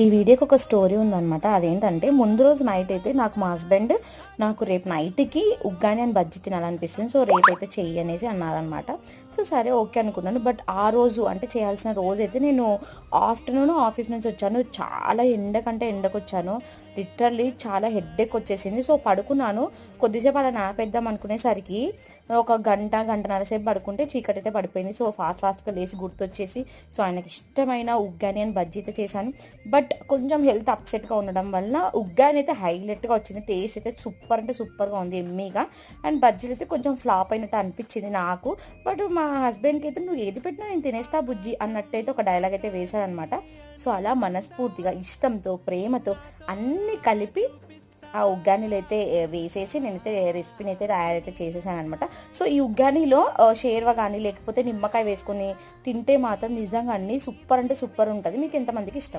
ఈ వీడియోకి ఒక స్టోరీ ఉందనమాట. అదేంటంటే ముందు రోజు నైట్ అయితే నాకు మా హస్బెండ్ నాకు రేపు నైట్కి ఉగ్గాని అని బజ్జి తినాలనిపిస్తుంది, సో రేపైతే చెయ్యి అనేసి అన్నారనమాట. సో సరే ఓకే అనుకున్నాను. బట్ ఆ రోజు అంటే చేయాల్సిన రోజు అయితే నేను ఆఫ్టర్నూన్ ఆఫీస్ నుంచి వచ్చాను. చాలా ఎండకంటే ఎండకొచ్చాను. లిటరల్లీ చాలా హెడ్ఏక్ వచ్చేసింది. సో పడుకున్నాను. కొద్దిసేపు అలా నాపేద్దాం అనుకునేసరికి ఒక గంటన్నర సేపు పడుకుంటే చీకటి అయితే పడిపోయింది. సో ఫాస్ట్గా లేసి గుర్తొచ్చేసి సో ఆయనకి ఇష్టమైన ఉగ్గాని అని బజ్జీ అయితే చేశాను. బట్ కొంచెం హెల్త్ అప్సెట్గా ఉండడం వలన ఉగ్గాని అయితే హైలైట్గా వచ్చింది. టేస్ట్ అయితే సూపర్ అంటే సూపర్గా ఉంది, ఎమ్మీగా. అండ్ బజ్జీలు అయితే కొంచెం ఫ్లాప్ అయినట్టు అనిపించింది నాకు. బట్ మా హస్బెండ్కి అయితే నువ్వు ఏది పెట్టినా నేను తినేస్తా బుజ్జి అన్నట్టు అయితే ఒక డైలాగ్ అయితే వేశాడనమాట. సో అలా మనస్ఫూర్తిగా ఇష్టంతో ప్రేమతో అన్నీ కలిపి ఆ ఉగ్గానీలు అయితే వేసేసి నేనైతే రెసిపీని అయితే తయారైతే చేసేసాను అనమాట. సో ఈ ఉగ్గానీలో షేర్వా కానీ లేకపోతే నిమ్మకాయ వేసుకొని తింటే మాత్రం నిజంగా అన్నీ సూపర్ అంటే సూపర్ ఉంటుంది. మీకు ఎంతమందికి ఇష్టం?